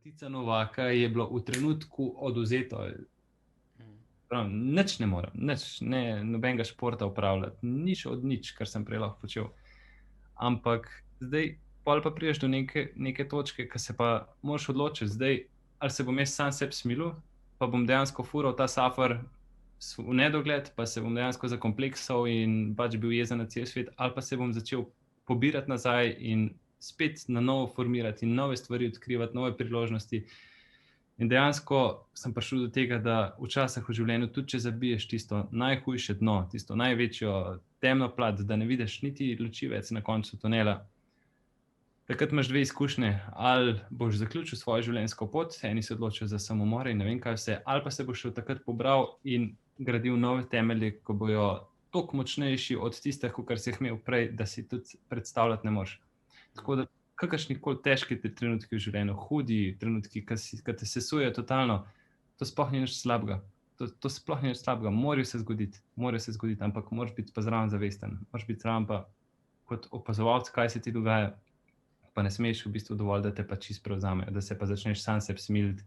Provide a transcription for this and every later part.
Matica Novaka je bilo v trenutku odvzeto. Nič ne morem, nobenega športa upravljati, nič od nič, kar sem prej lahko počel. Ampak zdaj, pol pa prideš do neke točke, ki se pa moraš odločiti, zdaj, ali se bom jaz sam sebi smilil, pa bom dejansko fural ta safar v nedogled, pa se bom dejansko zakompleksal in pač bil jezen na cel svet, ali pa se bom začel pobirati nazaj in spet na novo formirati in nove stvari odkrivati, nove priložnosti. In dejansko sem prišel do tega, da včasih v življenju, tudi če zabiješ tisto najhujše dno, tisto največjo temno plat, da ne vidiš niti luči več na koncu tunela, takrat imaš dve izkušnje. Ali boš zaključil svojo življenjsko pot, eni se odločijo za samomor in ne vem kaj vse, ali pa se boš še takrat pobral in gradil nove temelje, ko bojo toliko močnejši od tistih, kar si jih imel prej, da si tudi predstavljati ne moreš. Tako da kakršnikoli težki trenutki v življenju, hudi trenutki, ki te sesujejo totalno, to sploh ni nič slabega. To sploh ni nič slabega, morajo se zgoditi, ampak moraš biti pa zraven zavesten. Moraš biti zraven pa kot opazovalec, kaj se ti dogaja, pa ne smeš v bistvu dovolj, da te pa čisto prevzamejo, da se pa začneš sam sebi smiliti,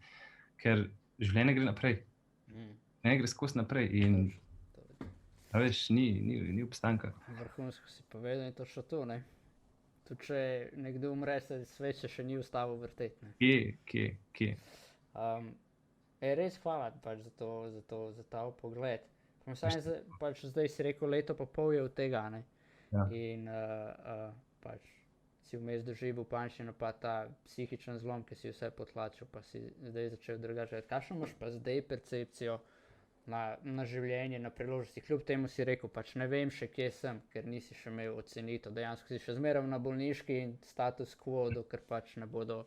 ker življenje gre naprej. Ne gre skozi naprej in veš, ni obstanka. Vrhunsko si povedal in točno to, ne. Tudi če nekdo umre, se svet še ni ustavil vrteti, ne. Kje? Res hvala pač za ta pogled. Pač zdaj si rekel, leto pa pol je od tega, ne. Ja. In pač si vmes doživel pančni napad, ta psihičen zlom, ki si vse potlačil, pa si zdaj začel drugače. Kakšno imaš pa zdaj percepcijo na življenje, na priložnosti? Kljub temu si rekel, pač ne vem še, kje sem, ker nisi še imel ocenitev. Dejansko si še zmeraj na bolniški in status quo, dokler pač ne bodo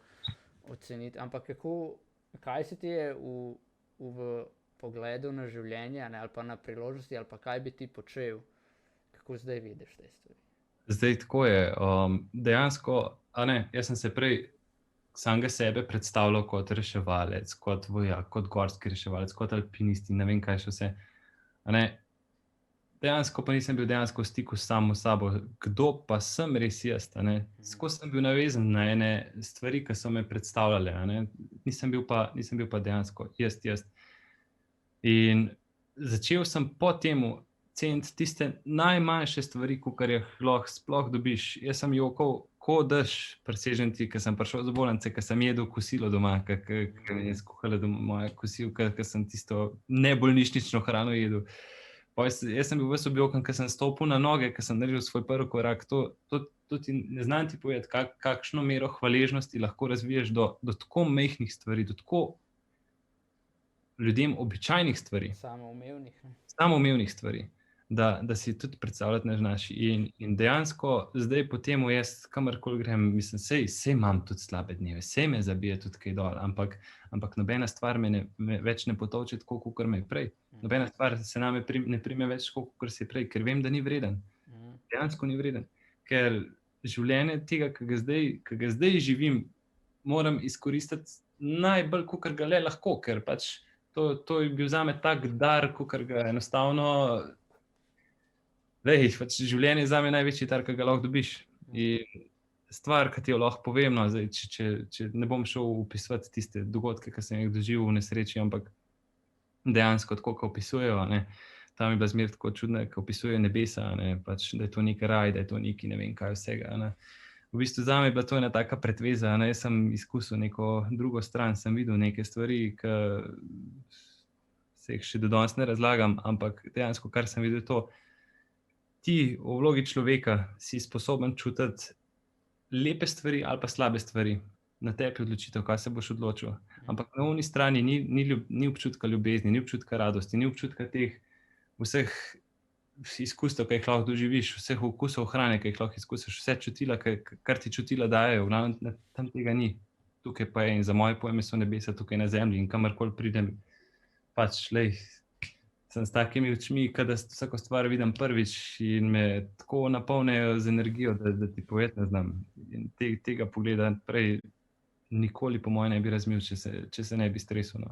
oceniti. Ampak kaj se ti je v pogledu na življenje, ne, ali pa na priložnosti, ali pa kaj bi ti počel? Kako zdaj vidiš te stvari? Zdaj tako je. Dejansko, jaz sem se prej samega sebe predstavljal kot reševalec, kot vojak, kot gorski reševalec, kot alpinist in ne vem kaj še vse. Dejansko pa nisem bil dejansko v stiku s samo sabo. Kdo pa sem res jaz? Skozi sem bil navezan na ene stvari, ki so me predstavljale. Nisem bil pa dejansko jaz. In začel sem po temu ceniti tiste najmanjše stvari, kakor jih lahko sploh dobiš. Jaz sem jokal, ko dež presežen ti, ker sem prišel z bolnice, ker sem jedel kosilo doma, ker mi je skuhala doma moja kosilka, ker sem tisto nebolnišnično hrano jedel. Jaz sem bil ves objokan, ker sem stopil na noge, ker sem naredil svoj prvi korak. To ti ne znam ti povedati, kakšno mero hvaležnosti lahko razviješ do tako majhnih stvari, do tako ljudem običajnih stvari. Samoumevnih stvari. Da si tudi predstavljati ne znaš. In dejansko zdaj po temu jaz kamorkoli grem, mislim, sej imam tudi slabe dneve, sej me zabije tudi kaj dol, ampak nobena stvar me več ne potolče tako, kakor me je prej. Nobena stvar se name ne prime več tako, kakor se je prej, ker vem, da ni vreden. Dejansko ni vreden. Ker življenje tega, ki ga zdaj živim, moram izkoristiti najbolj, kakor ga le lahko, ker pač to je bil zame tak dar, kakor ga enostavno... Pač življenje je zame največji dar, ki ga lahko dobiš. In stvar, ki ti jo lahko povem, zdaj, če ne bom šel opisovati tiste dogodke, ki sem jih doživel v nesreči, ampak dejansko tako, ko opisujejo, tam je bila zmer tako čudna, ko opisujejo nebesa, pač, da je to nek raj, da je to neki ne vem kaj vsega. V bistvu zame je bila to ena taka pretveza, jaz sem izkusil neko drugo stran, sem videl neke stvari, ki se jih še do danes ne razlagam, ampak dejansko, kar sem videl to, ti v vlogi človeka si sposoben čutiti lepe stvari ali pa slabe stvari. Na tebi odločitev, kaj se boš odločil. Ampak na oni strani ni občutka ljubezni, ni občutka radosti, ni občutka teh vseh izkustev, ki jih lahko doživiš, vseh okusov hrane, ki jih lahko izkusiš, vse čutila, kar ti čutila dajejo, tam tega ni. Tukaj pa je in za moje pojme so nebesa tukaj na zemlji in kamorkoli pridem, pač sem s takimi očmi, kada vsako stvar vidim prvič in me tako napolnejo z energijo, da ti povedati ne znam. In tega pogleda prej nikoli po moje ne bi razumel, če se ne bi stresel.